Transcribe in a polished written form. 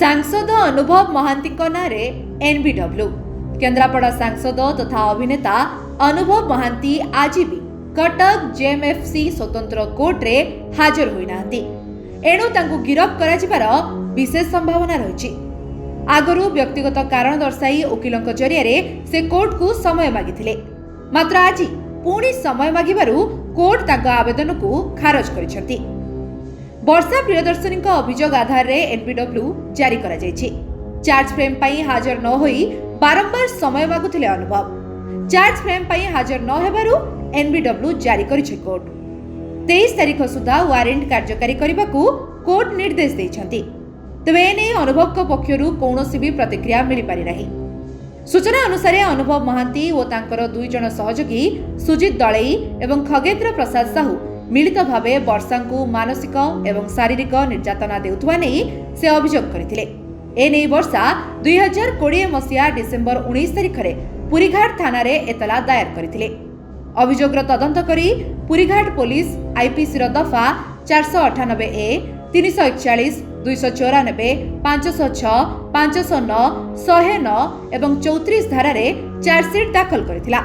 सांसद अनुभव महांती नारे एनबीडब्ल्यू केन्द्रापड़ा सांसद तथा अभिनेता अनुभव महांती आज भी कटक जेएमएफसी स्वतंत्र कोर्ट रे हाजर होना एणु तांकु गिरफ कर विशेष संभावना रही। आगरू व्यक्तिगत कारण दर्शाई वकिलों जरिया से कोर्ट को समय मागिथिले, मात्र आज पुणी समय मागिबारु कोर्ट तांको आवेदन को खारज करिसेंती। वर्षा प्रियदर्शनी अभियोग आधार रे एनबीडब्ल्यू जारी करा जायछि। चार्ज फ्रेम पई हाजर न होई बारंबार समय मागुथिले अनुभव। चार्ज फ्रेम पई हाजर न हेबारु एनबीडब्ल्यू जारी करिछि कोर्ट। 23 तारिख सुधा वारेंट कार्यकारी करबाकू कोर्ट निर्देश दैछंती। तबे एने अनुभव को पक्षरु कौनसी भी प्रतिक्रिया मिली पारि नाही। सूचना अनुसार अनुभव महांती और तांकर 2 जन सहयोगी सुजित दलई एवं खगेन्द्र प्रसाद साहू मिलित भावे वर्षा को मानसिक एवं शारीरिक निर्यातना देउथुवा नहीं से अभियोग करथिले। एने वर्षा 2020 मसीहा डिसेम्बर 19 तारिख रे पुरीघाट थाना रे एतला दायर करथिले। अभियोगर तदंत करी पुरीघाट पुलिस आईपीसी रो दफा 498 ए 341 294 506 509 109 एवं 34 धारा रे चार्जसीट दाखल करथिला।